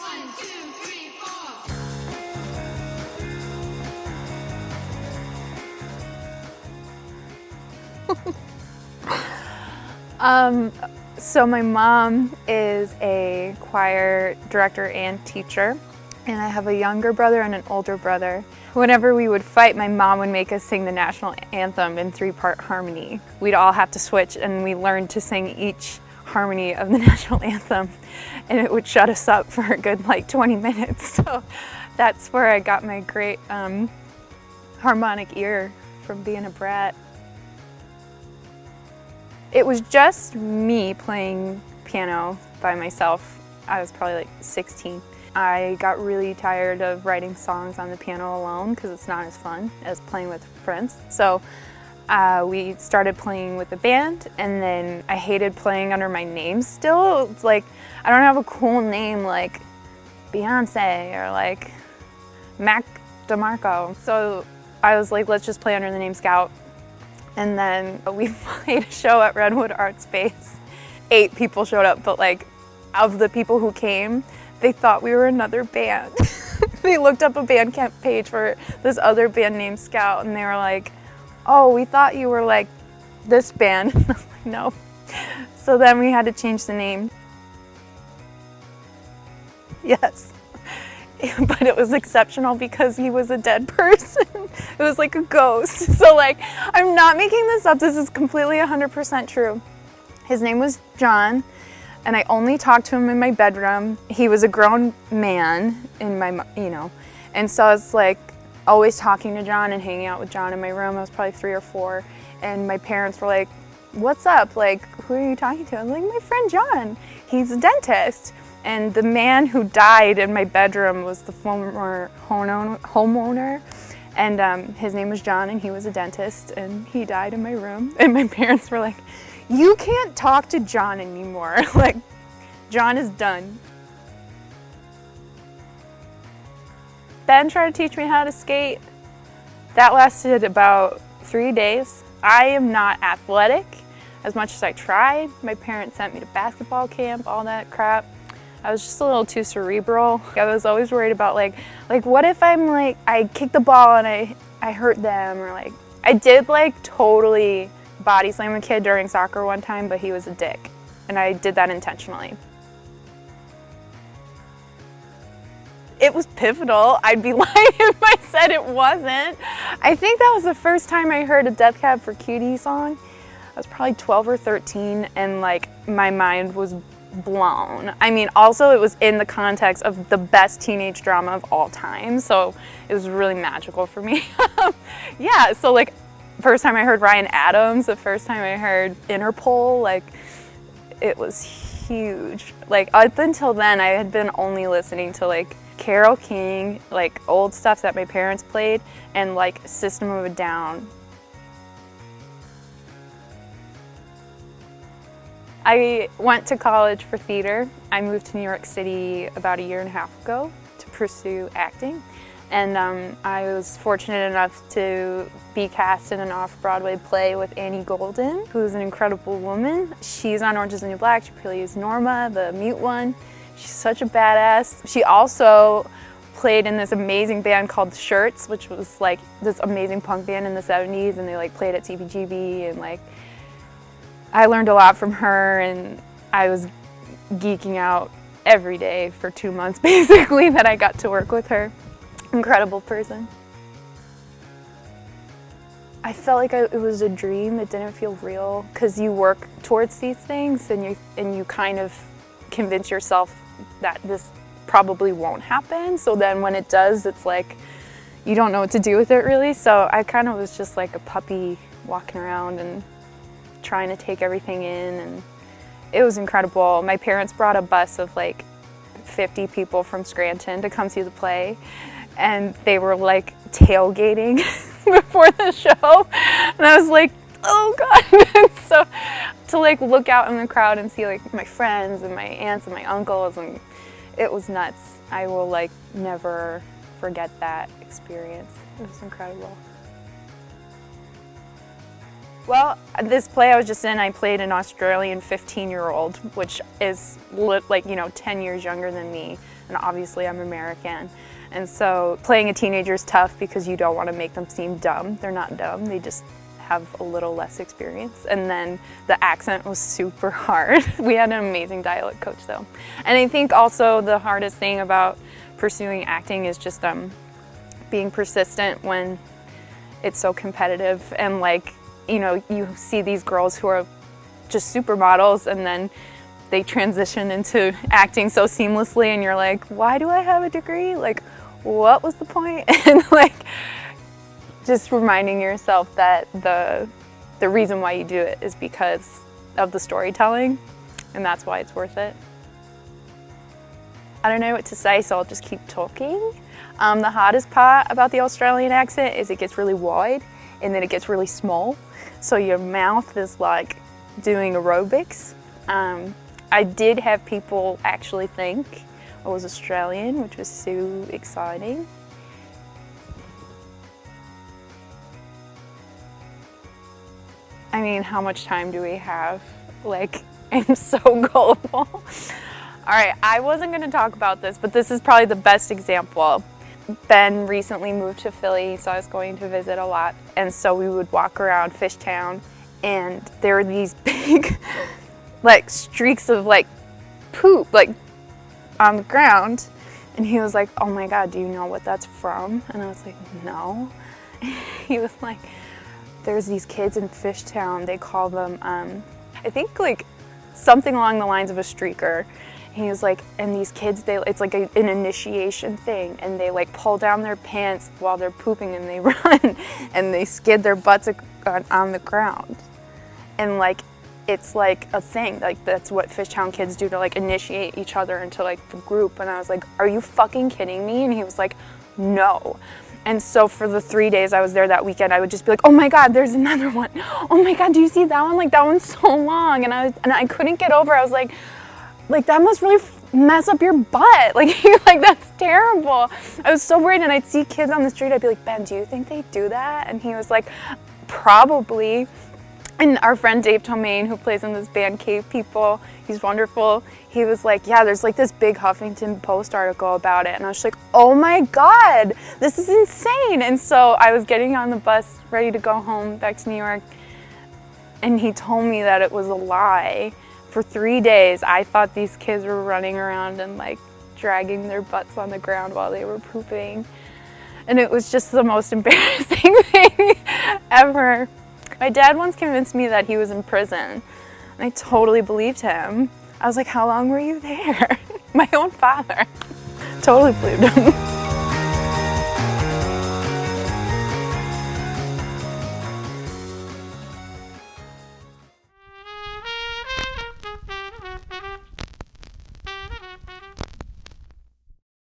1, 2, 3, 4. So my mom is a choir director and teacher, and I have a younger brother and an older brother. Whenever we would fight, my mom would make us sing the national anthem in 3-part harmony. We'd all have to switch, and we learned to sing each harmony of the national anthem, and it would shut us up for a good 20 minutes. So that's where I got my great harmonic ear from being a brat. It was just me playing piano by myself. I was probably 16. I got really tired of writing songs on the piano alone because it's not as fun as playing with friends. So we started playing with a band, and then I hated playing under my name still. It's I don't have a cool name like Beyonce or Mac DeMarco. So I was let's just play under the name Scout. And then we played a show at Redwood Art Space. 8 people showed up, but of the people who came, they thought we were another band. They looked up a Bandcamp page for this other band named Scout, and they were like, oh, we thought you were this band. I was like, no. So then we had to change the name. Yes. But it was exceptional because he was a dead person. It was like a ghost. So I'm not making this up. This is completely 100% true. His name was John, and I only talked to him in my bedroom. He was a grown man in my, and so I was always talking to John and hanging out with John in my room. I was probably 3 or 4, and my parents were like, what's up? Who are you talking to? I was like, my friend John. He's a dentist. And the man who died in my bedroom was the former homeowner, and his name was John, and he was a dentist, and he died in my room. And my parents were like, you can't talk to John anymore. John is done. Ben tried to teach me how to skate. That lasted about 3 days. I am not athletic as much as I tried. My parents sent me to basketball camp, all that crap. I was just a little too cerebral. I was always worried about what if I kick the ball and I hurt them, or I did totally body slam a kid during soccer one time, but he was a dick, and I did that intentionally. It was pivotal. I'd be lying if I said it wasn't. I think that was the first time I heard a Death Cab for Cutie song. I was probably 12 or 13, and my mind was blown. I mean, also it was in the context of the best teenage drama of all time, so it was really magical for me. Yeah, so first time I heard Ryan Adams, the first time I heard Interpol, it was huge. Up until then, I had been only listening to Carole King, old stuff that my parents played, and System of a Down. I went to college for theater. I moved to New York City about 1.5 years ago to pursue acting, and I was fortunate enough to be cast in an off-Broadway play with Annie Golden, who's an incredible woman. She's on Orange is the New Black. She plays Norma, the mute one. She's such a badass. She also played in this amazing band called The Shirts, which was this amazing punk band in the 70s, and they played at CBGB, and I learned a lot from her, and I was geeking out every day for 2 months, basically, that I got to work with her. Incredible person. I felt like it was a dream. It didn't feel real, because you work towards these things, and you kind of convince yourself that this probably won't happen. So then when it does, it's you don't know what to do with it, really. So I kind of was just like a puppy walking around and trying to take everything in, and it was incredible. My parents brought a bus of 50 people from Scranton to come see the play, and they were tailgating before the show, and I was like, oh God. And so to look out in the crowd and see my friends and my aunts and my uncles, and it was nuts. I will never forget that experience. It was incredible. Well, this play I was just in, I played an Australian 15-year-old, which is like, 10 years younger than me, and obviously I'm American. And so playing a teenager is tough because you don't want to make them seem dumb. They're not dumb, they just have a little less experience. And then the accent was super hard. We had an amazing dialect coach though. And I think also the hardest thing about pursuing acting is just being persistent when it's so competitive, and like, you see these girls who are just supermodels and then they transition into acting so seamlessly, and you're like, why do I have a degree? Like, what was the point? And like, just reminding yourself that the reason why you do it is because of the storytelling, and that's why it's worth it. I don't know what to say, so I'll just keep talking. The hardest part about the Australian accent is it gets really wide and then it gets really small. So your mouth is like doing aerobics. I did have people actually think I was Australian, which was so exciting. I mean, how much time do we have? Like, I'm so gullible. All right, I wasn't gonna talk about this, but this is probably the best example. Ben recently moved to Philly, so I was going to visit a lot. And so we would walk around Fishtown, and there were these big, like, streaks of, like, poop, like, on the ground. And he was like, oh my God, do you know what that's from? And I was like, no. He was like, there's these kids in Fishtown, they call them, I think, like, something along the lines of a streaker. He was like, and these kids, it's like an initiation thing, and they like pull down their pants while they're pooping and they run and they skid their butts on the ground. And like, it's like a thing, like that's what Fishtown kids do to like initiate each other into like the group. And I was like, are you fucking kidding me? And he was like, no. And so for the 3 days I was there that weekend, I would just be like, oh my God, there's another one. Oh my God, do you see that one? Like, that one's so long. And I couldn't get over it. I was like, that must really mess up your butt. Like, like, that's terrible. I was so worried, and I'd see kids on the street. I'd be like, Ben, do you think they do that? And he was like, probably. And our friend Dave Tomaine, who plays in this band Cave People, he's wonderful. He was like, yeah, there's like this big Huffington Post article about it. And I was like, oh my God, this is insane. And so I was getting on the bus ready to go home back to New York, and he told me that it was a lie. For 3 days, I thought these kids were running around and like dragging their butts on the ground while they were pooping. And it was just the most embarrassing thing ever. My dad once convinced me that he was in prison, and I totally believed him. I was like, how long were you there? My own father. Totally believed him.